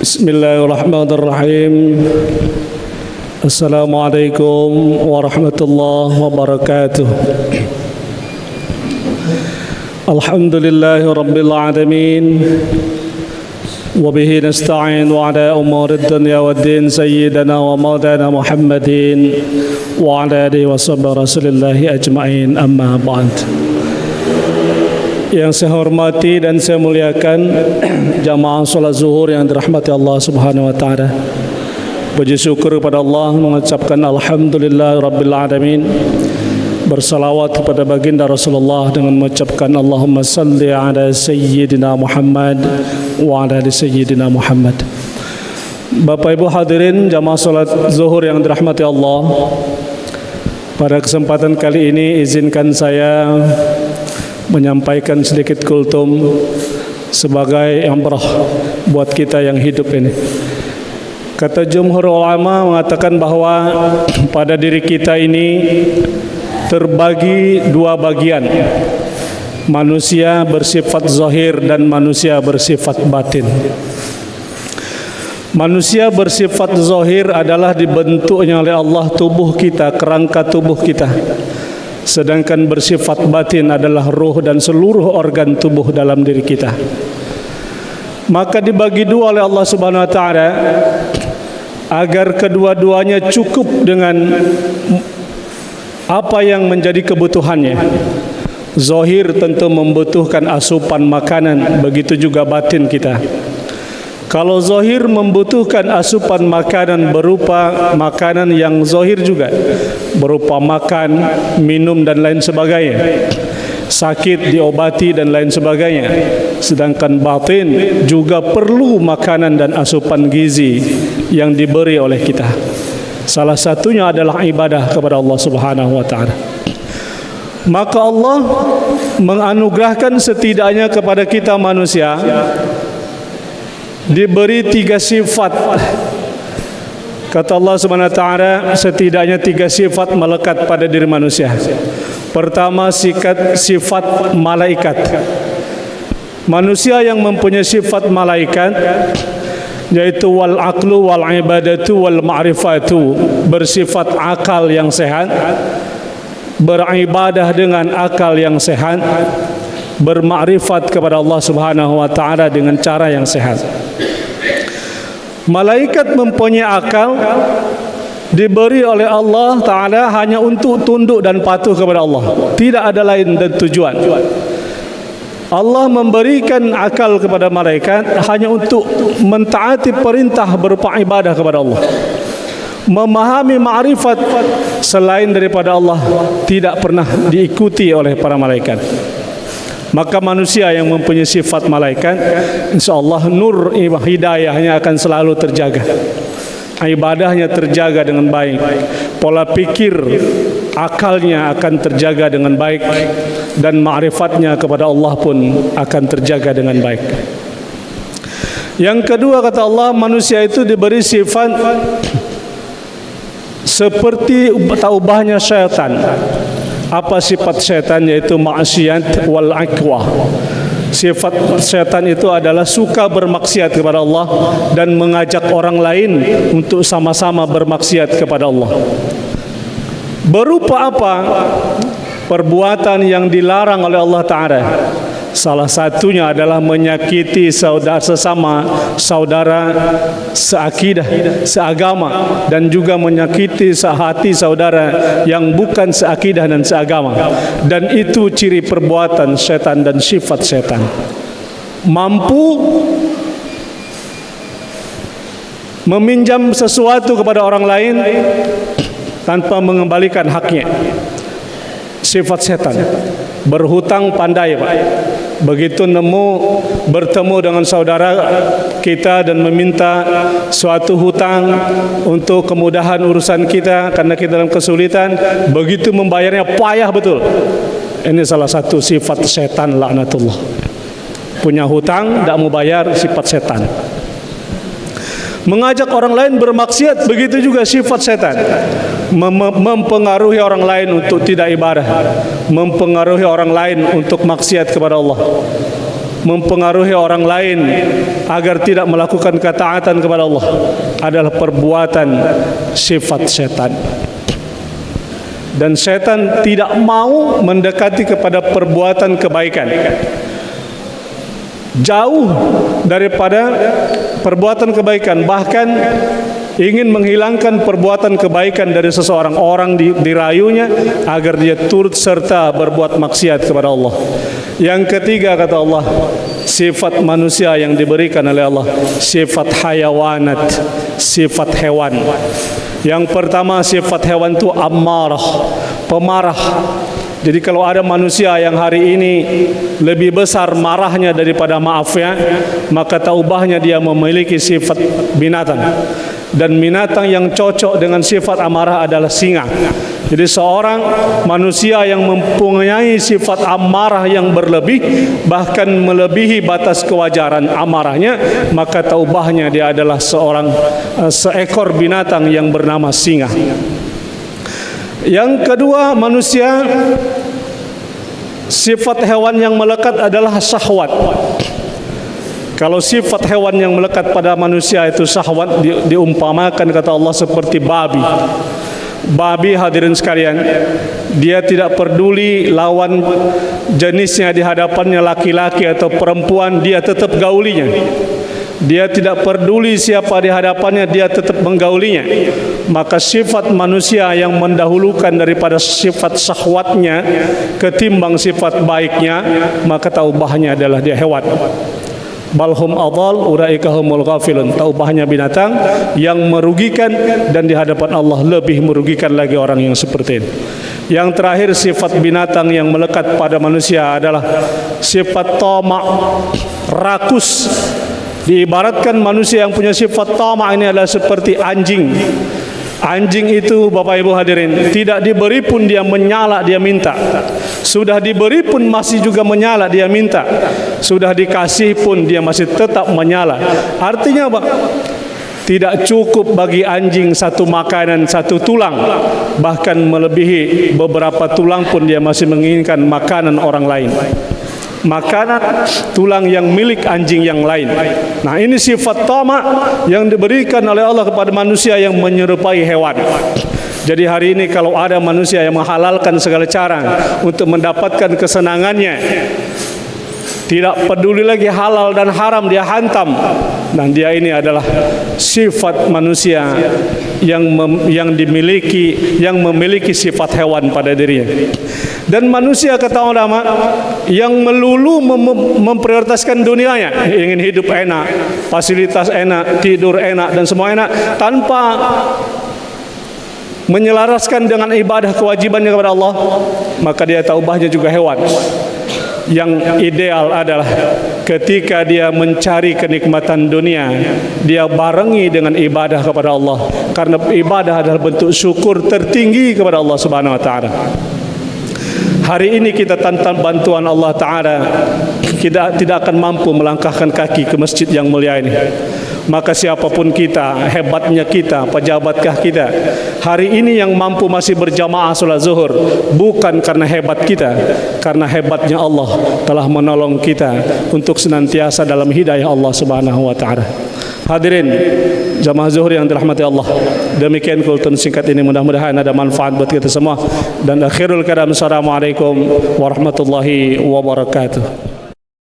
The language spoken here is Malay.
Bismillahirrahmanirrahim. Assalamualaikum warahmatullahi wabarakatuh. Alhamdulillahi rabbil alamin. Wabihi nasta'in wa ala umurid dunya waddin sayyidina wa maulana Muhammadin wa ala alihi wa sahbihi rasulillahi ajma'in, amma ba'd. Yang saya hormati dan saya muliakan jamaah salat zuhur yang dirahmati Allah Subhanahu wa taala. Puji syukur kepada Allah, mengucapkan alhamdulillah rabbil alamin. Bersalawat kepada baginda Rasulullah dengan mengucapkan Allahumma salli ala sayyidina Muhammad wa ala ali sayyidina Muhammad. Bapak Ibu hadirin jamaah salat zuhur yang dirahmati Allah, pada kesempatan kali ini izinkan saya menyampaikan sedikit kultum sebagai ibrah buat kita yang hidup ini. Kata jumhur ulama mengatakan bahwa pada diri kita ini terbagi dua bagian, manusia bersifat zahir dan manusia bersifat batin. Manusia bersifat zahir adalah dibentuknya oleh Allah tubuh kita, kerangka tubuh kita. Sedangkan bersifat batin adalah ruh dan seluruh organ tubuh dalam diri kita. Maka dibagi dua oleh Allah Subhanahu wa taala agar kedua-duanya cukup dengan apa yang menjadi kebutuhannya. Zahir tentu membutuhkan asupan makanan, begitu juga batin kita. Kalau zahir membutuhkan asupan makanan berupa makanan yang zahir juga, berupa makan, minum dan lain sebagainya. Sakit diobati dan lain sebagainya. Sedangkan batin juga perlu makanan dan asupan gizi yang diberi oleh kita. Salah satunya adalah ibadah kepada Allah Subhanahu wa taala. Maka Allah menganugerahkan setidaknya kepada kita manusia diberi tiga sifat. Kata Allah Subhanahu wa taala, setidaknya tiga sifat melekat pada diri manusia. Pertama, sifat malaikat. Manusia yang mempunyai sifat malaikat yaitu wal aqlu wal ibadatu wal ma'rifatu, bersifat akal yang sehat, beribadah dengan akal yang sehat, bermakrifat kepada Allah Subhanahu wa taala dengan cara yang sehat. Malaikat mempunyai akal diberi oleh Allah taala hanya untuk tunduk dan patuh kepada Allah. Tidak ada lain dan tujuan. Allah memberikan akal kepada malaikat hanya untuk mentaati perintah berupa ibadah kepada Allah. Memahami ma'rifat selain daripada Allah tidak pernah diikuti oleh para malaikat. Maka manusia yang mempunyai sifat malaikat, insyaallah nur hidayahnya akan selalu terjaga, ibadahnya terjaga dengan baik, pola pikir akalnya akan terjaga dengan baik, dan ma'rifatnya kepada Allah pun akan terjaga dengan baik. Yang kedua, kata Allah, manusia itu diberi sifat seperti ubahnya syaitan. Apa sifat syaitan? Yaitu maksiat wal aqwa. Sifat syaitan itu adalah suka bermaksiat kepada Allah dan mengajak orang lain untuk sama-sama bermaksiat kepada Allah. Berupa apa? Perbuatan yang dilarang oleh Allah Ta'ala. Salah satunya adalah menyakiti sesama saudara seakidah, seagama, dan juga menyakiti sehati saudara yang bukan seakidah dan seagama. Dan itu ciri perbuatan setan dan sifat setan. Mampu meminjam sesuatu kepada orang lain tanpa mengembalikan haknya. Sifat setan. Berhutang pandai, Pak. Begitu bertemu dengan saudara kita dan meminta suatu hutang untuk kemudahan urusan kita karena kita dalam kesulitan, begitu membayarnya payah betul. Ini salah satu sifat setan, laknatullah. Punya hutang, tidak mau bayar, sifat setan. Mengajak orang lain bermaksiat, begitu juga sifat setan. Mempengaruhi orang lain untuk tidak ibadah, mempengaruhi orang lain untuk maksiat kepada Allah, mempengaruhi orang lain agar tidak melakukan ketaatan kepada Allah adalah perbuatan sifat setan. Dan setan tidak mau mendekati kepada perbuatan kebaikan, jauh daripada perbuatan kebaikan, bahkan ingin menghilangkan perbuatan kebaikan dari seseorang. Orang dirayunya agar dia turut serta berbuat maksiat kepada Allah. Yang ketiga, kata Allah, sifat manusia yang diberikan oleh Allah, sifat hayawanat, sifat hewan. Yang pertama, sifat hewan itu ammarah, pemarah. Jadi kalau ada manusia yang hari ini lebih besar marahnya daripada maafnya, maka taubahnya dia memiliki sifat binatang. Dan binatang yang cocok dengan sifat amarah adalah singa. Jadi seorang manusia yang mempunyai sifat amarah yang berlebih, bahkan melebihi batas kewajaran amarahnya, maka taubahnya dia adalah seekor binatang yang bernama singa. Yang kedua, manusia, sifat hewan yang melekat adalah syahwat. Kalau sifat hewan yang melekat pada manusia itu syahwat, diumpamakan kata Allah seperti babi. Babi, hadirin sekalian, dia tidak peduli lawan jenisnya di hadapannya laki-laki atau perempuan, dia tetap gaulinya. Dia tidak peduli siapa di hadapannya, dia tetap menggaulinya. Maka sifat manusia yang mendahulukan daripada sifat syahwatnya ketimbang sifat baiknya, maka taubahnya adalah dia hewan. Balhum adal ulaika humul ghafilun. Taubahnya binatang yang merugikan, dan di hadapan Allah lebih merugikan lagi orang yang seperti ini. Yang terakhir, sifat binatang yang melekat pada manusia adalah sifat tamak, rakus. Diibaratkan manusia yang punya sifat tamak ini adalah seperti anjing. Anjing itu, Bapak Ibu hadirin, tidak diberi pun dia menyala, dia minta. Sudah diberi pun masih juga menyala, dia minta. Sudah dikasih pun dia masih tetap menyala. Artinya apa? Tidak cukup bagi anjing satu makanan, satu tulang. Bahkan melebihi beberapa tulang pun dia masih menginginkan makanan orang lain, makanan tulang yang milik anjing yang lain. Nah, ini sifat tamak yang diberikan oleh Allah kepada manusia yang menyerupai hewan. Jadi hari ini kalau ada manusia yang menghalalkan segala cara untuk mendapatkan kesenangannya, tidak peduli lagi halal dan haram, dia hantam. Dan dia ini adalah sifat manusia yang memiliki sifat hewan pada dirinya. Dan manusia, kata ulama, yang melulu memprioritaskan dunianya, ingin hidup enak, fasilitas enak, tidur enak, dan semua enak, tanpa menyelaraskan dengan ibadah kewajibannya kepada Allah, maka dia taubahnya juga hewan. Yang ideal adalah ketika dia mencari kenikmatan dunia, dia barengi dengan ibadah kepada Allah, karena ibadah adalah bentuk syukur tertinggi kepada Allah Subhanahu wa taala. Hari ini kita tanpa bantuan Allah Ta'ala, kita tidak akan mampu melangkahkan kaki ke masjid yang mulia ini. Maka siapapun kita, hebatnya kita, pejabatkah kita, hari ini yang mampu masih berjamaah salat zuhur, bukan karena hebat kita, karena hebatnya Allah telah menolong kita untuk senantiasa dalam hidayah Allah Subhanahu wa taala. Hadirin jamaah zuhur yang dirahmati Allah, demikian kultum singkat ini, mudah-mudahan ada manfaat buat kita semua. Dan akhirul kalam, assalamualaikum warahmatullahi wabarakatuh.